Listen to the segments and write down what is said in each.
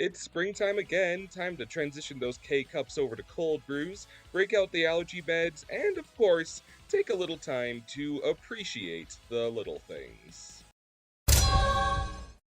It's springtime again, time to transition those K-cups over to cold brews, break out the algae beds, and of course, take a little time to appreciate the little things.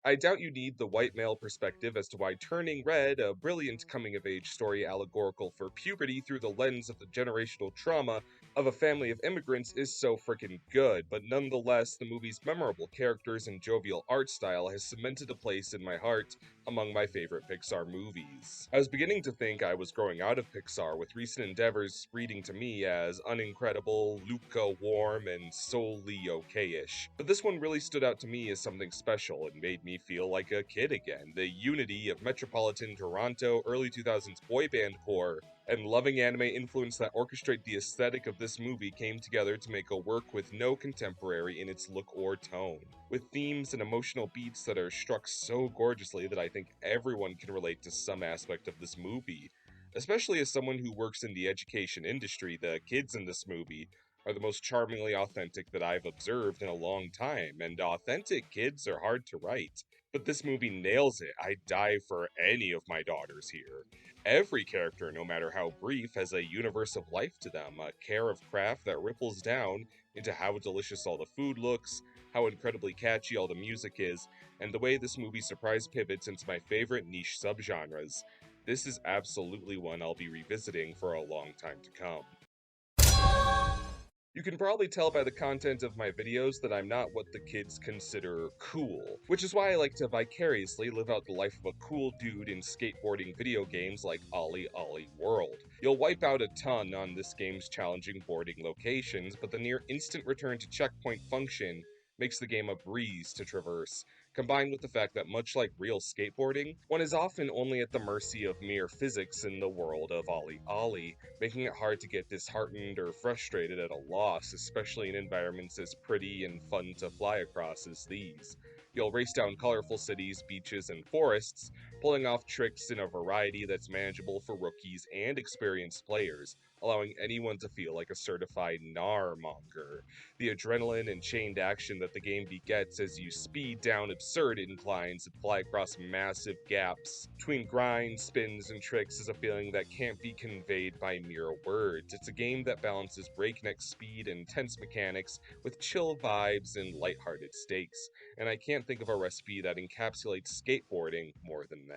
I doubt you need the white male perspective as to why Turning Red, a brilliant coming of age story allegorical for puberty through the lens of the generational trauma of a family of immigrants, is so freaking good, but nonetheless, the movie's memorable characters and jovial art style has cemented a place in my heart among my favorite Pixar movies. I was beginning to think I was growing out of Pixar, with recent endeavors reading to me as unincredible, lukewarm, and solely okay-ish. But this one really stood out to me as something special and made me feel like a kid again. The unity of metropolitan Toronto early 2000s boy band core and loving anime influence that orchestrate the aesthetic of this movie came together to make a work with no contemporary in its look or tone, with themes and emotional beats that are struck so gorgeously that I think everyone can relate to some aspect of this movie. Especially as someone who works in the education industry, the kids in this movie are the most charmingly authentic that I've observed in a long time, and authentic kids are hard to write. But this movie nails it. I'd die for any of my daughters here. Every character, no matter how brief, has a universe of life to them, a care of craft that ripples down into how delicious all the food looks, how incredibly catchy all the music is, and the way this movie surprise pivots into my favorite niche subgenres. This is absolutely one I'll be revisiting for a long time to come. You can probably tell by the content of my videos that I'm not what the kids consider cool, which is why I like to vicariously live out the life of a cool dude in skateboarding video games like Ollie Ollie World. You'll wipe out a ton on this game's challenging boarding locations, but the near instant return to checkpoint function makes the game a breeze to traverse, combined with the fact that much like real skateboarding, one is often only at the mercy of mere physics in the world of Ollie Ollie, making it hard to get disheartened or frustrated at a loss, especially in environments as pretty and fun to fly across as these. You'll race down colorful cities, beaches, and forests, pulling off tricks in a variety that's manageable for rookies and experienced players, allowing anyone to feel like a certified Gnarmonger. The adrenaline and chained action that the game begets as you speed down absurd inclines and fly across massive gaps between grinds, spins, and tricks is a feeling that can't be conveyed by mere words. It's a game that balances breakneck speed and tense mechanics with chill vibes and lighthearted stakes, and I can't think of a recipe that encapsulates skateboarding more than that.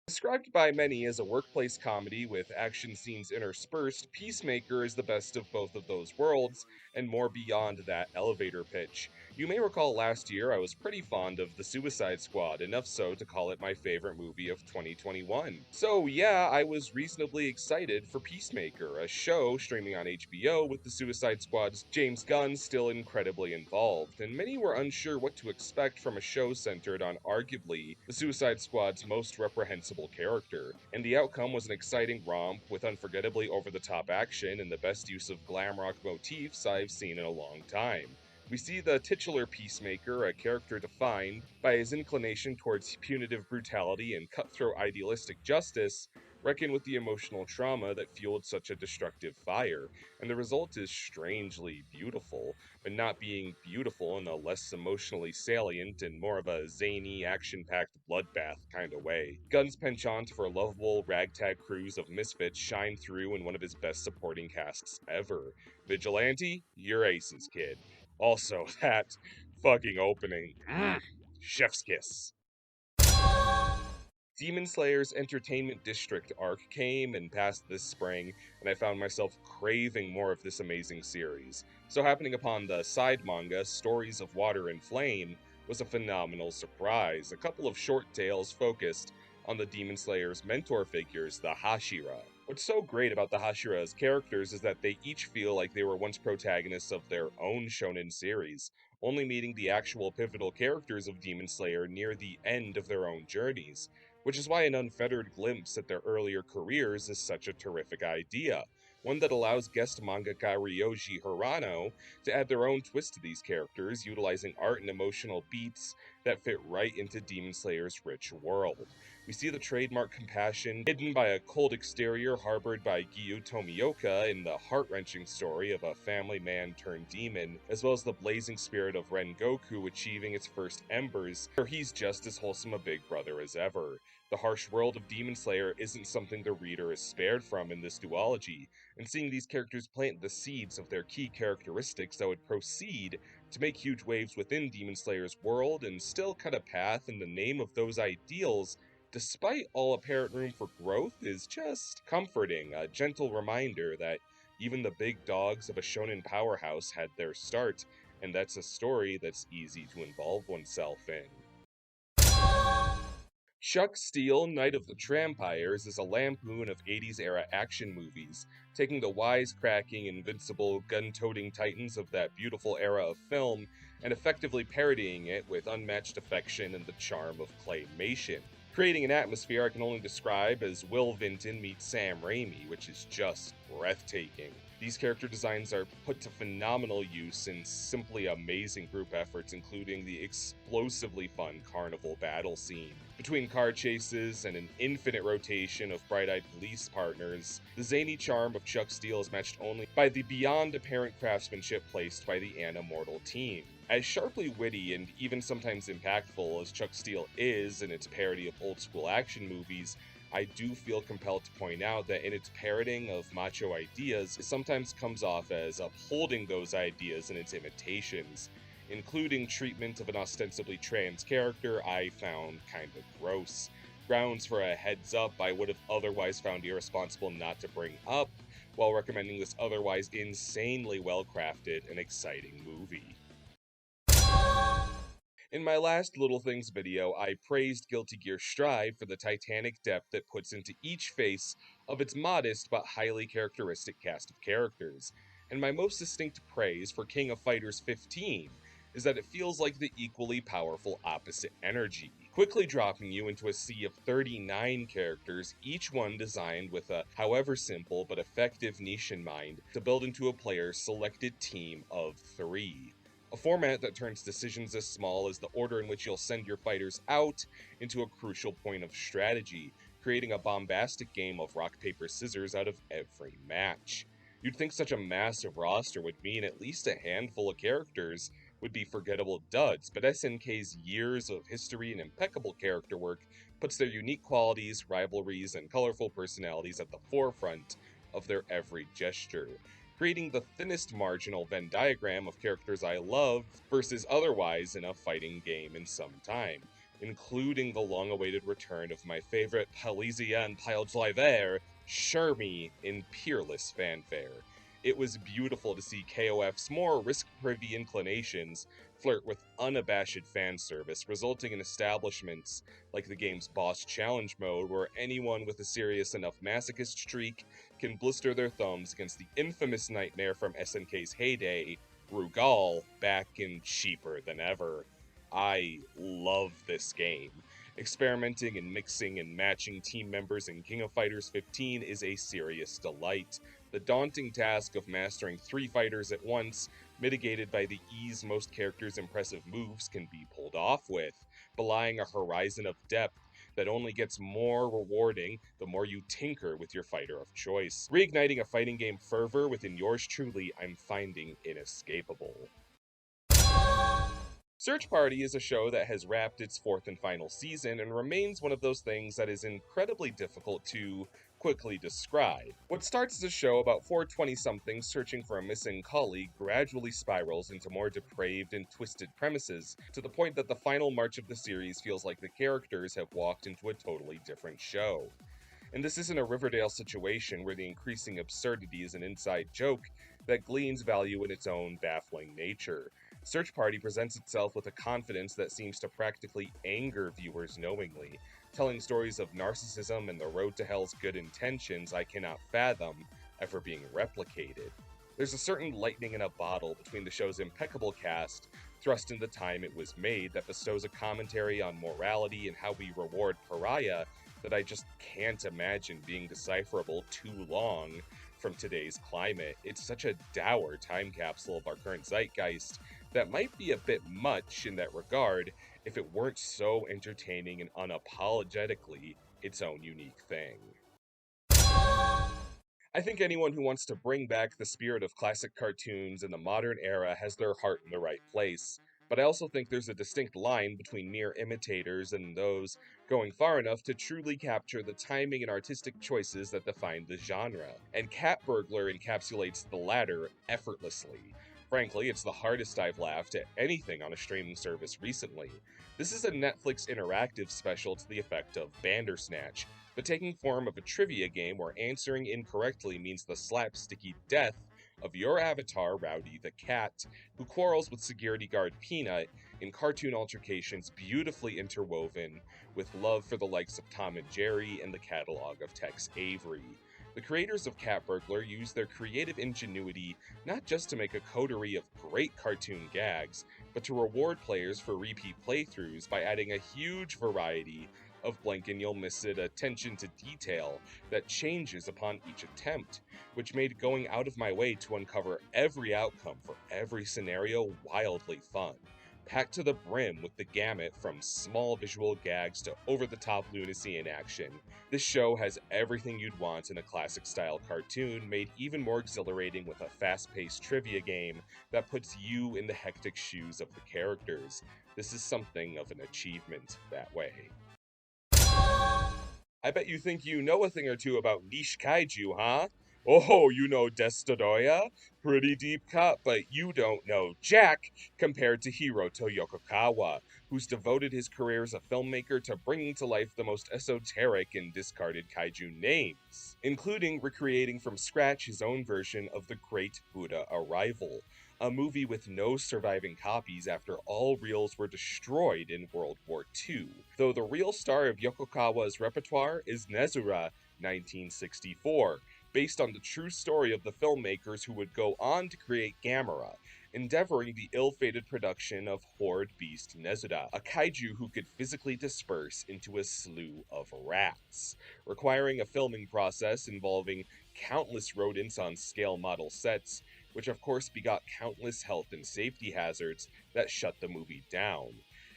Described by many as a workplace comedy with action scenes interspersed, Peacemaker is the best of both of those worlds, and more beyond that elevator pitch. You may recall last year I was pretty fond of The Suicide Squad, enough so to call it my favorite movie of 2021. So yeah, I was reasonably excited for Peacemaker, a show streaming on HBO with The Suicide Squad's James Gunn still incredibly involved, and many were unsure what to expect from a show centered on arguably The Suicide Squad's most reprehensible character, and the outcome was an exciting romp with unforgettably over-the-top action and the best use of glam rock motifs I've seen in a long time. We see the titular Peacemaker, a character defined by his inclination towards punitive brutality and cutthroat idealistic justice, reckon with the emotional trauma that fueled such a destructive fire, and the result is strangely beautiful, but not being beautiful in a less emotionally salient and more of a zany, action packed bloodbath kind of way. Gunn's penchant for lovable ragtag crews of misfits shine through in one of his best supporting casts ever. Vigilante, you're aces, kid. Also, that fucking opening. Chef's kiss. Demon Slayer's Entertainment District arc came and passed this spring, and I found myself craving more of this amazing series. So, happening upon the side manga, Stories of Water and Flame, was a phenomenal surprise. A couple of short tales focused on the Demon Slayer's mentor figures, the Hashira. What's so great about the Hashira's characters is that they each feel like they were once protagonists of their own shonen series, only meeting the actual pivotal characters of Demon Slayer near the end of their own journeys, which is why an unfettered glimpse at their earlier careers is such a terrific idea. One that allows guest mangaka Ryoji Hirano to add their own twist to these characters, utilizing art and emotional beats that fit right into Demon Slayer's rich world. We see the trademark compassion hidden by a cold exterior harbored by Gyu Tomioka in the heart-wrenching story of a family man turned demon, as well as the blazing spirit of Rengoku achieving its first embers, where he's just as wholesome a big brother as ever. The harsh world of Demon Slayer isn't something the reader is spared from in this duology, and seeing these characters plant the seeds of their key characteristics that would proceed to make huge waves within Demon Slayer's world and still cut a path in the name of those ideals despite all apparent room for growth is just comforting, a gentle reminder that even the big dogs of a shonen powerhouse had their start, and that's a story that's easy to involve oneself in. Chuck Steele, Knight of the Trampires, is a lampoon of 80s era action movies, taking the wisecracking, invincible, gun toting titans of that beautiful era of film and effectively parodying it with unmatched affection and the charm of claymation, creating an atmosphere I can only describe as Will Vinton meets Sam Raimi, which is just breathtaking. These character designs are put to phenomenal use in simply amazing group efforts, including the explosively fun carnival battle scene. Between car chases and an infinite rotation of bright-eyed police partners, the zany charm of Chuck Steele is matched only by the beyond apparent craftsmanship placed by the Animortal team. As sharply witty and even sometimes impactful as Chuck Steele is in its parody of old-school action movies, I do feel compelled to point out that in its parroting of macho ideas, it sometimes comes off as upholding those ideas in its imitations, including treatment of an ostensibly trans character I found kinda gross. Grounds for a heads up I would have otherwise found irresponsible not to bring up, while recommending this otherwise insanely well-crafted and exciting movie. In my last Little Things video, I praised Guilty Gear Strive for the titanic depth it puts into each face of its modest but highly characteristic cast of characters, and my most distinct praise for King of Fighters 15 is that it feels like the equally powerful opposite energy, quickly dropping you into a sea of 39 characters, each one designed with a however simple but effective niche in mind to build into a player's selected team of 3. A format that turns decisions as small as the order in which you'll send your fighters out into a crucial point of strategy, creating a bombastic game of rock, paper, scissors out of every match. You'd think such a massive roster would mean at least a handful of characters would be forgettable duds, but SNK's years of history and impeccable character work puts their unique qualities, rivalries, and colorful personalities at the forefront of their every gesture, creating the thinnest marginal Venn diagram of characters I love versus otherwise in a fighting game in some time, including the long-awaited return of my favorite Parisian pile driver, Shermie, in peerless fanfare. It was beautiful to see KOF's more risk-privy inclinations flirt with unabashed fan service, resulting in establishments like the game's boss challenge mode, where anyone with a serious enough masochist streak can blister their thumbs against the infamous nightmare from SNK's heyday, Rugal, back and cheaper than ever. I love this game. Experimenting and mixing and matching team members in King of Fighters 15 is a serious delight. The daunting task of mastering 3 fighters at once, mitigated by the ease most characters' impressive moves can be pulled off with, belying a horizon of depth that only gets more rewarding the more you tinker with your fighter of choice. Reigniting a fighting game fervor within yours truly, I'm finding inescapable. Search Party is a show that has wrapped its 4th and final season and remains one of those things that is incredibly difficult to quickly describe. What starts as a show about 4 20-somethings searching for a missing colleague gradually spirals into more depraved and twisted premises, to the point that the final march of the series feels like the characters have walked into a totally different show. And this isn't a Riverdale situation where the increasing absurdity is an inside joke that gleans value in its own baffling nature. Search Party presents itself with a confidence that seems to practically anger viewers knowingly, telling stories of narcissism and the road to hell's good intentions I cannot fathom ever being replicated. There's a certain lightning in a bottle between the show's impeccable cast, thrust in the time it was made, that bestows a commentary on morality and how we reward pariah that I just can't imagine being decipherable too long from today's climate. It's such a dour time capsule of our current zeitgeist that might be a bit much in that regard, if it weren't so entertaining and unapologetically its own unique thing. I think anyone who wants to bring back the spirit of classic cartoons in the modern era has their heart in the right place. But I also think there's a distinct line between mere imitators and those going far enough to truly capture the timing and artistic choices that define the genre. And Cat Burglar encapsulates the latter effortlessly. Frankly, it's the hardest I've laughed at anything on a streaming service recently. This is a Netflix interactive special to the effect of Bandersnatch, the taking form of a trivia game where answering incorrectly means the slapsticky death of your avatar, Rowdy the Cat, who quarrels with security guard Peanut in cartoon altercations beautifully interwoven with love for the likes of Tom and Jerry and the catalog of Tex Avery. The creators of Cat Burglar use their creative ingenuity not just to make a coterie of great cartoon gags, but to reward players for repeat playthroughs by adding a huge variety of blink and you'll miss it attention to detail that changes upon each attempt, which made going out of my way to uncover every outcome for every scenario wildly fun. Packed to the brim with the gamut from small visual gags to over the top lunacy in action, this show has everything you'd want in a classic style cartoon, made even more exhilarating with a fast paced trivia game that puts you in the hectic shoes of the characters. This is something of an achievement that way. I bet you think you know a thing or two about niche kaiju, huh? Oh, you know Destodoya? Pretty deep cut, but you don't know Jack compared to Hiroto Yokokawa, who's devoted his career as a filmmaker to bringing to life the most esoteric and discarded kaiju names, including recreating from scratch his own version of the Great Buddha Arrival, a movie with no surviving copies after all reels were destroyed in World War II, though the real star of Yokokawa's repertoire is Nezura, 1964, based on the true story of the filmmakers who would go on to create Gamera, endeavoring the ill-fated production of Horde Beast Nezura, a kaiju who could physically disperse into a slew of rats, requiring a filming process involving countless rodents on scale model sets, which of course begot countless health and safety hazards that shut the movie down.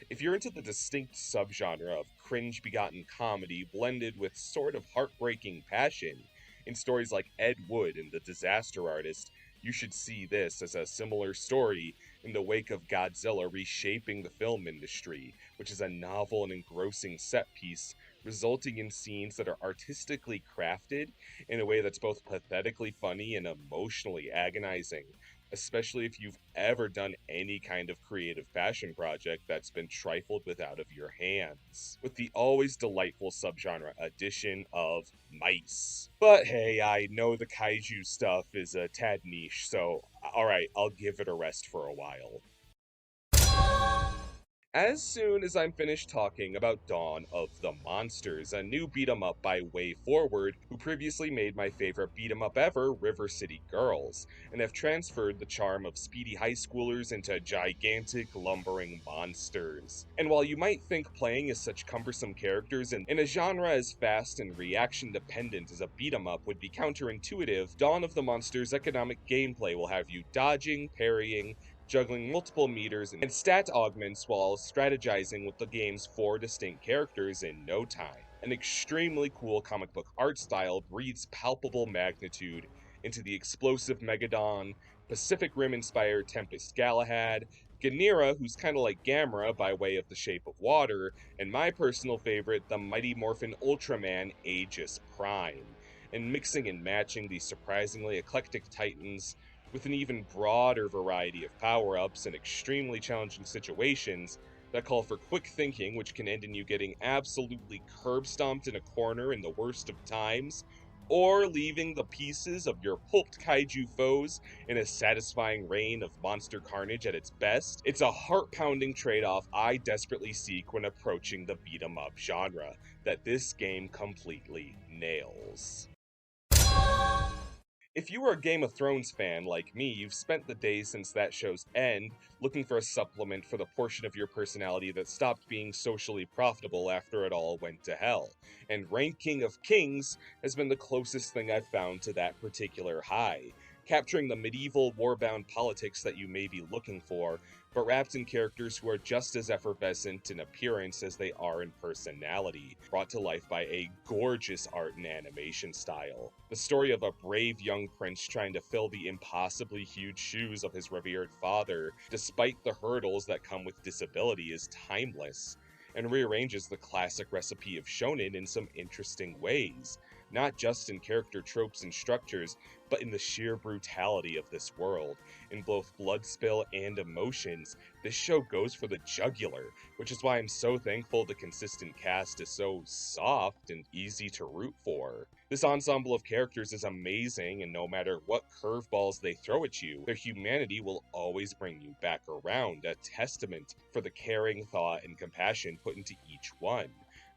If you're into the distinct subgenre of cringe begotten comedy blended with sort of heartbreaking passion in stories like Ed Wood and The Disaster Artist, you should see this as a similar story in the wake of Godzilla reshaping the film industry, which is a novel and engrossing set piece resulting in scenes that are artistically crafted in a way that's both pathetically funny and emotionally agonizing, especially if you've ever done any kind of creative passion project that's been trifled with out of your hands, with the always delightful subgenre addition of mice. But hey, I know the kaiju stuff is a tad niche, so alright, I'll give it a rest for a while. As soon as I'm finished talking about Dawn of the Monsters, a new beat 'em up by Way Forward, who previously made my favorite beat 'em up ever, River City Girls, and have transferred the charm of speedy high schoolers into gigantic, lumbering monsters. And while you might think playing as such cumbersome characters in a genre as fast and reaction dependent as a beat 'em up would be counterintuitive, Dawn of the Monsters' economic gameplay will have you dodging, parrying, juggling multiple meters and stat augments while strategizing with the game's four distinct characters in no time. An extremely cool comic book art style breathes palpable magnitude into the explosive Megadon, Pacific Rim inspired Tempest Galahad, Ganira, who's kind of like Gamera by way of the shape of water, and my personal favorite, the Mighty Morphin Ultraman Aegis Prime. And mixing and matching these surprisingly eclectic titans with an even broader variety of power ups and extremely challenging situations that call for quick thinking, which can end in you getting absolutely curb stomped in a corner in the worst of times, or leaving the pieces of your pulped kaiju foes in a satisfying rain of monster carnage at its best. It's a heart pounding trade off I desperately seek when approaching the beat 'em up genre that this game completely nails. If you are a Game of Thrones fan like me, you've spent the days since that show's end looking for a supplement for the portion of your personality that stopped being socially profitable after it all went to hell. And Ranking of Kings has been the closest thing I've found to that particular high, capturing the medieval warbound politics that you may be looking for, but wrapped in characters who are just as effervescent in appearance as they are in personality, brought to life by a gorgeous art and animation style. The story of a brave young prince trying to fill the impossibly huge shoes of his revered father, despite the hurdles that come with disability, is timeless, and rearranges the classic recipe of shonen in some interesting ways, not just in character tropes and structures, but in the sheer brutality of this world. In both blood spill and emotions, this show goes for the jugular, which is why I'm so thankful the consistent cast is so soft and easy to root for. This ensemble of characters is amazing, and no matter what curveballs they throw at you, their humanity will always bring you back around, a testament for the caring thought and compassion put into each one.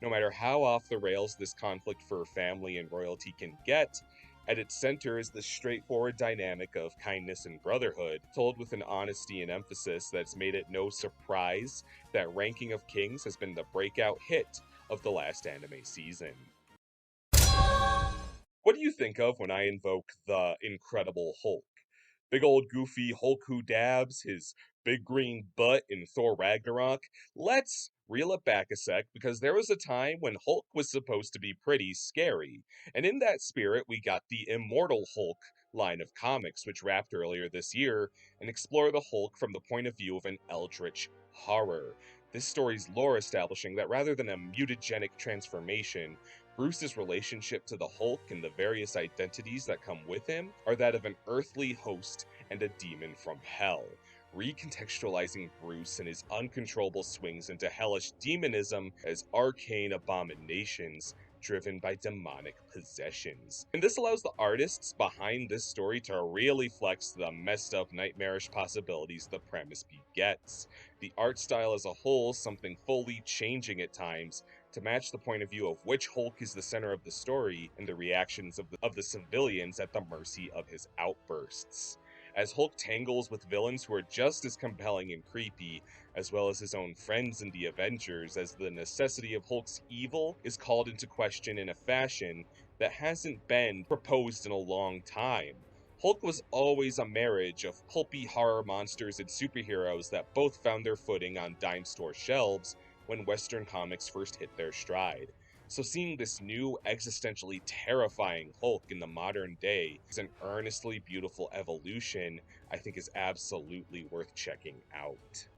No matter how off the rails this conflict for family and royalty can get, at its center is the straightforward dynamic of kindness and brotherhood, told with an honesty and emphasis that's made it no surprise that Ranking of Kings has been the breakout hit of the last anime season. What do you think of when I invoke the Incredible Hulk? Big old goofy Hulk who dabs, his big green butt in Thor Ragnarok? Let's reel it back a sec, because there was a time when Hulk was supposed to be pretty scary. And in that spirit, we got the Immortal Hulk line of comics, which wrapped earlier this year, and explore the Hulk from the point of view of an eldritch horror. This story's lore establishing that rather than a mutagenic transformation, Bruce's relationship to the Hulk and the various identities that come with him are that of an earthly host and a demon from hell, recontextualizing Bruce and his uncontrollable swings into hellish demonism as arcane abominations driven by demonic possessions. And this allows the artists behind this story to really flex the messed up nightmarish possibilities the premise begets. The art style as a whole, something fully changing at times, to match the point of view of which Hulk is the center of the story and the reactions of the civilians at the mercy of his outbursts. As Hulk tangles with villains who are just as compelling and creepy, as well as his own friends in the Avengers, as the necessity of Hulk's evil is called into question in a fashion that hasn't been proposed in a long time. Hulk was always a marriage of pulpy horror monsters and superheroes that both found their footing on dime store shelves when Western comics first hit their stride. So seeing this new, existentially terrifying Hulk in the modern day is an earnestly beautiful evolution I think is absolutely worth checking out.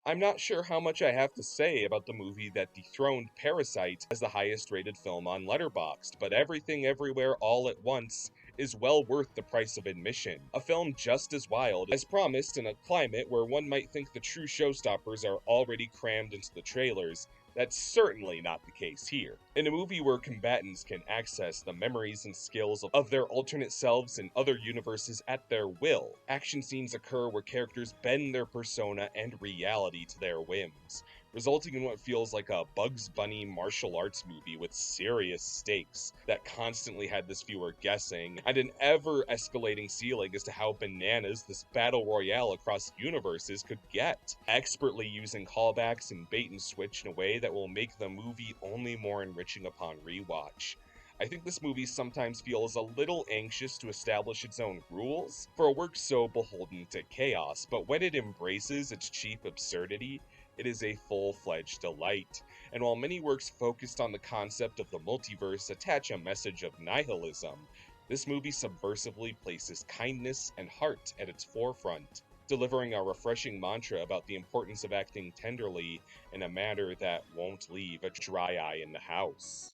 I'm not sure how much I have to say about the movie that dethroned Parasite as the highest rated film on Letterboxd, but Everything Everywhere All at Once is well worth the price of admission. A film just as wild as promised in a climate where one might think the true showstoppers are already crammed into the trailers. That's certainly not the case here. In a movie where combatants can access the memories and skills of their alternate selves in other universes at their will, action scenes occur where characters bend their persona and reality to their whims, resulting in what feels like a Bugs Bunny martial arts movie with serious stakes that constantly had this viewer guessing, and an ever-escalating ceiling as to how bananas this battle royale across universes could get, expertly using callbacks and bait and switch in a way that will make the movie only more enriching upon rewatch. I think this movie sometimes feels a little anxious to establish its own rules for a work so beholden to chaos, but when it embraces its cheap absurdity, it is a full-fledged delight. And while many works focused on the concept of the multiverse attach a message of nihilism, this movie subversively places kindness and heart at its forefront, delivering a refreshing mantra about the importance of acting tenderly in a manner that won't leave a dry eye in the house.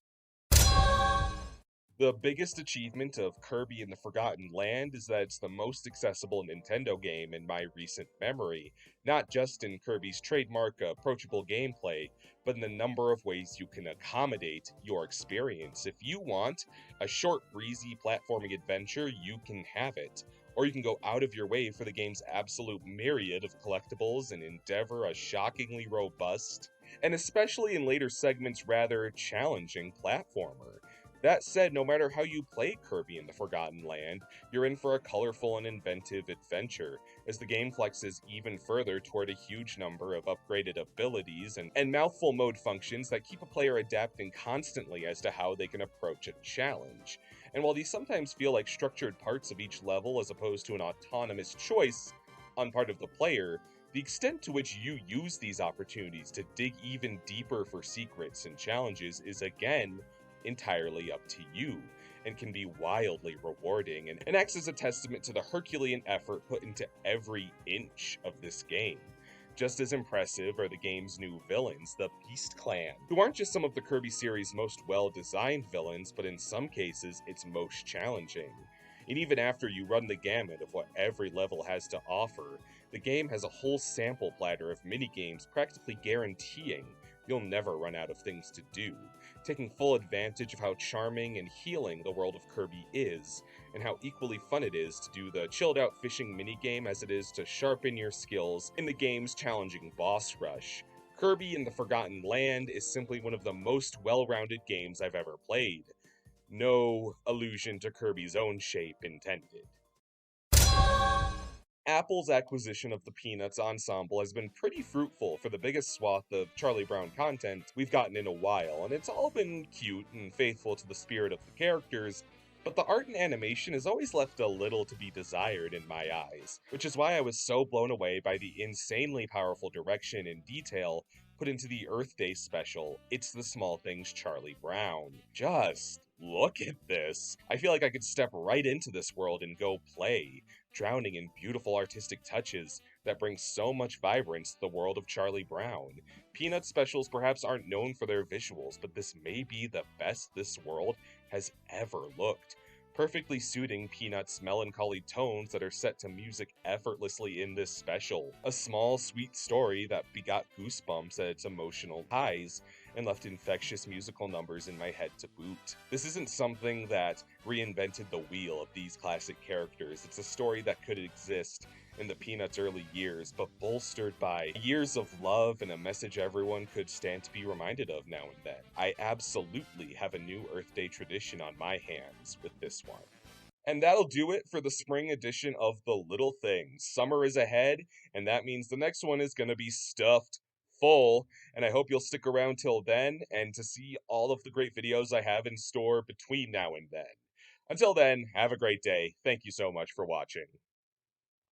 The biggest achievement of Kirby and the Forgotten Land is that it's the most accessible Nintendo game in my recent memory, not just in Kirby's trademark approachable gameplay, but in the number of ways you can accommodate your experience. If you want a short, breezy platforming adventure, you can have it. Or you can go out of your way for the game's absolute myriad of collectibles and endeavor a shockingly robust, and especially in later segments, rather challenging platformer. That said, no matter how you play Kirby in the Forgotten Land, you're in for a colorful and inventive adventure, as the game flexes even further toward a huge number of upgraded abilities and mouthful mode functions that keep a player adapting constantly as to how they can approach a challenge. And while these sometimes feel like structured parts of each level as opposed to an autonomous choice, On part of the player, the extent to which you use these opportunities to dig even deeper for secrets and challenges is again entirely up to you, and can be wildly rewarding, and acts as a testament to the Herculean effort put into every inch of this game. Just as impressive are the game's new villains, the Beast Clan, who aren't just some of the Kirby series' most well-designed villains, but in some cases, its most challenging. And even after you run the gamut of what every level has to offer, the game has a whole sample platter of minigames practically guaranteeing you'll never run out of things to do, taking full advantage of how charming and healing the world of Kirby is, and how equally fun it is to do the chilled out fishing minigame as it is to sharpen your skills in the game's challenging boss rush. Kirby in the Forgotten Land is simply one of the most well-rounded games I've ever played. No allusion to Kirby's own shape intended. Apple's acquisition of the Peanuts ensemble has been pretty fruitful for the biggest swath of Charlie Brown content we've gotten in a while, and it's all been cute and faithful to the spirit of the characters, but the art and animation has always left a little to be desired in my eyes, which is why I was so blown away by the insanely powerful direction and detail put into the Earth Day special, It's the Small Things Charlie Brown. Just look at this. I feel like I could step right into this world and go play, drowning in beautiful artistic touches that bring so much vibrance to the world of Charlie Brown. Peanut specials perhaps aren't known for their visuals, but this may be the best this world has ever looked, perfectly suiting Peanut's melancholy tones that are set to music effortlessly in this special. A small, sweet story that begot goosebumps at its emotional highs, and left infectious musical numbers in my head to boot. This isn't something that reinvented the wheel of these classic characters. It's a story that could exist in the Peanuts' early years, but bolstered by years of love and a message everyone could stand to be reminded of now and then. I absolutely have a new Earth Day tradition on my hands with this one. And that'll do it for the spring edition of The Little Things. Summer is ahead, and that means the next one is going to be stuffed full, and I hope you'll stick around till then and to see all of the great videos I have in store between now and then. Until then, have a great day. Thank you so much for watching.